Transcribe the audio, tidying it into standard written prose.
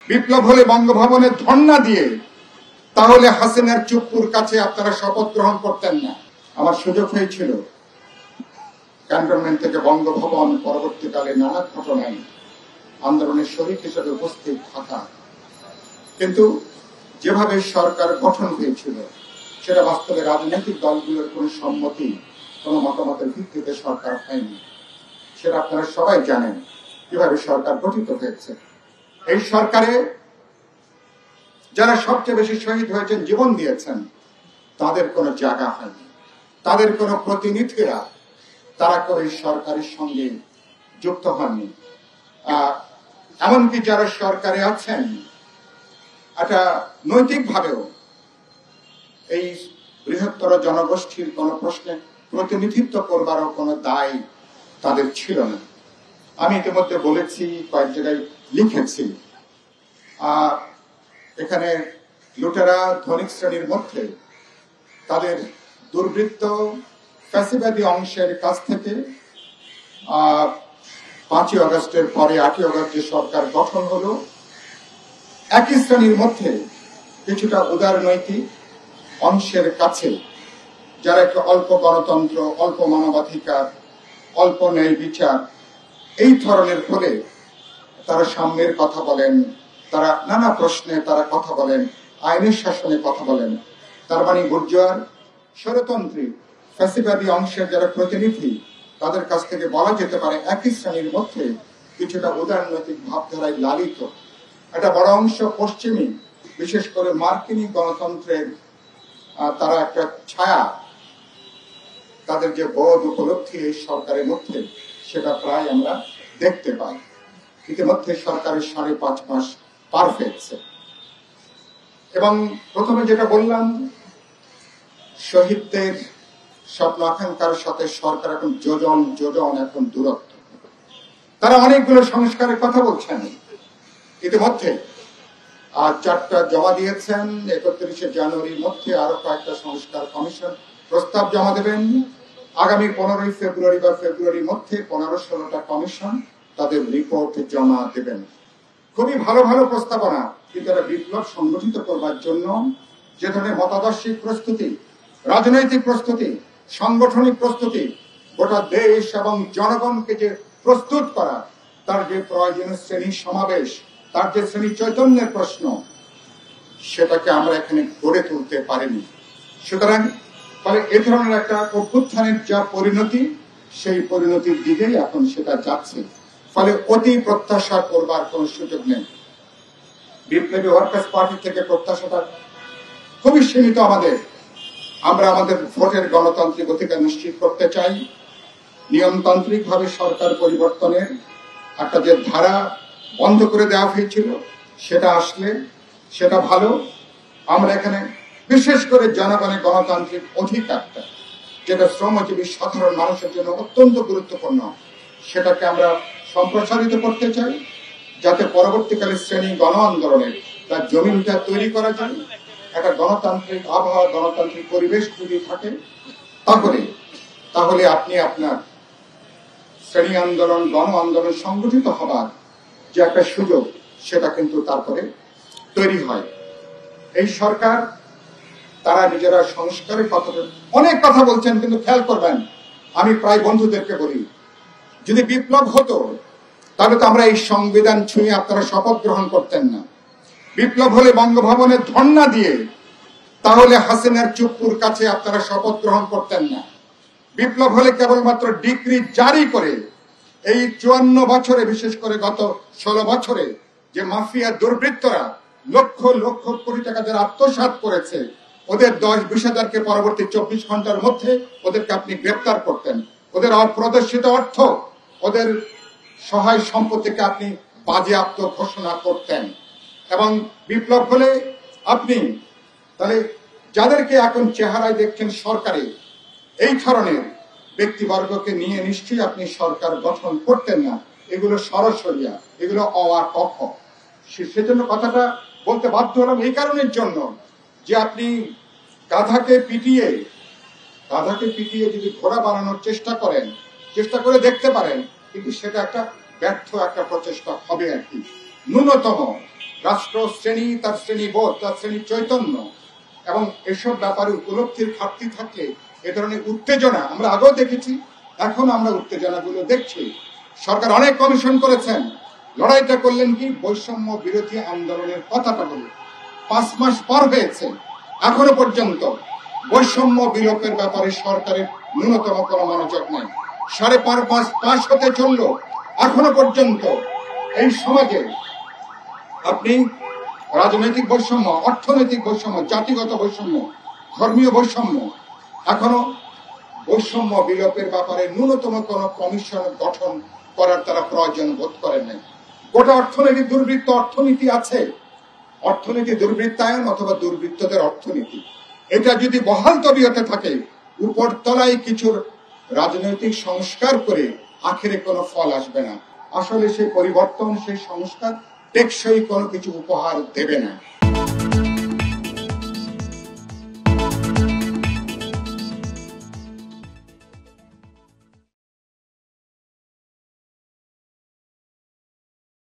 বিপ্লব হলে বঙ্গভবনে ধর্ণা দিয়ে তাহলে হাসিনার চুপ্পুর কাছে আপনারা শপথ গ্রহণ করতেন না। আমার সুযোগ হয়েছিল ক্যান্টনমেন্ট থেকে বঙ্গভবন পরবর্তীকালে নানা ঘটনায় আন্দোলনের শরীক হিসেবে উপস্থিত থাকা, কিন্তু যেভাবে সরকার গঠন হয়েছিল সেটা বাস্তবে রাজনৈতিক দলগুলোর কোন সম্মতি, কোন মতামতের ভিত্তিতে সরকার হয়নি। সেটা আপনারা সবাই জানেন কিভাবে সরকার গঠিত হয়েছে। এই সরকারে যারা সবচেয়ে বেশি শহীদ হয়েছেন, জীবন দিয়েছেন, তাদের কোনো জায়গা হয়নি, তাদের কোনো প্রতিনিধিরা তারা কেউ এই সরকারের সঙ্গে যুক্ত হননি। এমনকি যারা সরকারে আছেন একটা নৈতিকভাবেও এই বৃহত্তর জনগোষ্ঠীর কোন প্রশ্নে প্রতিনিধিত্ব করবারও কোনো দায় তাদের ছিল না। আমি ইতিমধ্যে বলেছি, কয়েক জায়গায় লিখেছি, এখানে লুটেরা ধনিক শ্রেণীর মধ্যে তাদের দুর্বৃত্ত ফ্যাসিবাদী অংশের কাছ থেকে 5ই আগস্টের পরে 8ই আগস্ট যে সরকার গঠন হলো, একই শ্রেণীর মধ্যে কিছুটা উদারনৈতিক অংশের কাছে যারা একটু অল্প গণতন্ত্র, অল্প মানবাধিকার, অল্প ন্যায় বিচার এই ধরনের হলে তারা সাম্যের কথা বলেন, তারা নানা প্রশ্নে তারা কথা বলেন, আইনের শাসনে কথা বলেন। তার মানে বুর্জোয়ার স্বৈরতন্ত্রী ফ্যাসিবাদী অংশের যারা প্রতিনিধি তাদের কাছ থেকে বলা যেতে পারে একই শ্রেণীর মধ্যে কিছুটা উদারনৈতিক ভাবধারায় লালিত একটা বড় অংশ পশ্চিমী, বিশেষ করে মার্কিনী গণতন্ত্রের তারা একটা ছায়া, তাদের যে বোধ উপলব্ধি এই সরকারের মধ্যে সেটা প্রায় আমরা দেখতে পাই। ইতিমধ্যে সরকারের 5.5 মাস পার হয়েছে এবং প্রথমে যেটা বললাম, শহীদদের স্বপ্ন আকাঙ্ক্ষার সাথে সরকার এখন যোজন এখন দূরত্ব। তারা অনেকগুলো সংস্কারের কথা বলছেন, ইতিমধ্যে 4টা জমা দিয়েছেন। 31শে জানুয়ারির মধ্যে আরো কয়েকটা সংস্কার কমিশন প্রস্তাব জমা দেবেন। আগামী 15ই ফেব্রুয়ারি বা ফেব্রুয়ারির মধ্যে 15-16টা কমিশন তাদের রিপোর্ট জমা দেবেন। খুবই ভালো ভালো প্রস্তাবনা, কিন্তু এরা বিপ্লব সংগঠিত করবার জন্য যে ধরনের মতাদর্শিক প্রস্তুতি, রাজনৈতিক প্রস্তুতি, সাংগঠনিক প্রস্তুতি, গোটা দেশ এবং জনগণকে যে প্রস্তুত করা, তার যে প্রয়োজনীয় শ্রেণী সমাবেশ, তার যে শ্রেণী চৈতন্যের প্রশ্ন, সেটাকে আমরা এখানে গড়ে তুলতে পারিনি। সুতরাং ফলে এ ধরনের একটা অভ্যুত্থানের যা পরিণতি, সেই পরিণতির দিকেই এখন সেটা যাচ্ছে। ফলে অতি প্রত্যাশা করবার কোন সুযোগ নেই। বিপ্লবী ওয়ার্কার্স পার্টি থেকে প্রত্যাশাটা খুবই সীমিত আমাদের। আমরা আমাদের ভোটের গণতান্ত্রিক অধিকার নিশ্চিত করতে চাই। নিয়মতান্ত্রিক ভাবে সরকার পরিবর্তনের একটা যে ধারা বন্ধ করে দেওয়া হয়েছিল সেটা আসলে সেটা ভালো। আমরা এখানে বিশেষ করে জনগণের গণতান্ত্রিক অধিকারটা, যেটা শ্রমজীবী সাধারণ মানুষের জন্য অত্যন্ত গুরুত্বপূর্ণ, সেটাকে আমরা সম্প্রসারিত করতে চাই, যাতে পরবর্তীকালে শ্রেণী গণ আন্দোলনের তার জমিনটা তৈরি করা যায়। একটা গণতান্ত্রিক আবহাওয়া, গণতান্ত্রিক পরিবেশ যদি থাকে, তাহলে আপনি আপনার শ্রেণী আন্দোলন, গণ আন্দোলন সংগঠিত হবার যে একটা সুযোগ, সেটা কিন্তু তারপরে তৈরি হয়। এই সরকার তারা নিজেরা সংস্কারের কথা অনেক কথা বলছেন, কিন্তু খেয়াল করবেন, আমি প্রায় বন্ধুদেরকে বলি, যদি বিপ্লব হতো তাহলে তো আমরা এই সংবিধান ছুঁয়ে আপনারা শপথ গ্রহণ করতেন না। বিপ্লব হলে বঙ্গভবনে ধর্ণা দিয়ে তাহলে হাসিনার চুপ্পুর কাছে আপনারা শপথ গ্রহণ করতেন না। বিপ্লব হলে কেবলমাত্র ডিক্রি জারি করে এই 54 বছরে, বিশেষ করে গত 16 বছরে যে মাফিয়া দুর্বৃত্তরা লক্ষ লক্ষ কোটি টাকা যারা আত্মসাৎ করেছে, ওদের 10-20 হাজারকে পরবর্তী 24 ঘন্টার মধ্যে ওদেরকে আপনি গ্রেপ্তার করতেন। ওদের অপ্রদর্শিত অর্থ, ওদের সহায় সম্পত্তিকে আপনি বাজেয়াপ্ত ঘোষণা করতেন। এবং বিপ্লব হলে আপনি তাহলে যাদেরকে এখন চেহারায় দেখছেন সরকারে, এই ধরনের ব্যক্তিবর্গকে নিয়ে নিশ্চয়ই আপনি সরকার গঠন করতেন না। এগুলো সরাসরিয়া, এগুলো অকখ। সেজন্য কথাটা বলতে বাধ্য হলাম এই কারণের জন্য যে আপনি গাধাকে পিটিয়ে যদি ঘোড়া বানানোর চেষ্টা করে দেখতে পারেন, কিন্তু সেটা একটা ব্যর্থ একটা প্রচেষ্টা হবে আর কি। ন্যূনতম রাষ্ট্র শ্রেণী, তার শ্রেণীবোধ, তার শ্রেণী চৈতন্য এবং এসব ব্যাপারে উপলব্ধির ঘাটতি থাকলে এ ধরনের উত্তেজনা আমরা আগেও দেখেছি, এখন আমরা উত্তেজনাগুলো দেখছি। সরকার অনেক কমিশন করেছেন, লড়াইটা করলেন কি বৈষম্য বিরোধী আন্দোলনের কথাটা বলে। 5 মাস পর হয়েছে, এখনো পর্যন্ত বৈষম্য বিলোপের ব্যাপারে সরকারের ন্যূনতম কোনো মনোযোগ নেই। 5.5 মাস পাশ হতে চলল, এখনো পর্যন্ত এই সমাজে আপনি রাজনৈতিক বৈষম্য, অর্থনৈতিক বৈষম্য, জাতিগত বৈষম্য, ধর্মীয় বৈষম্য, এখনো বৈষম্য বিলোপের ব্যাপারে ন্যূনতম কোন কমিশন গঠন করার তারা প্রয়োজন বোধ করেন নাই। গোটা অর্থনৈতিক দুর্বৃত্ত অর্থনীতি আছে, অর্থনীতি দুর্বৃত্তায়ন অথবা দুর্বৃত্তদের অর্থনীতি, এটা যদি বহাল তবিয়তে থাকে, উপরতলায় কিছু রাজনৈতিক সংস্কার করে আখেরে কোনো ফল আসবে না। আসলে সেই পরিবর্তন, সেই সংস্কার টেকসই কোনো কিছু উপহার দেবে না।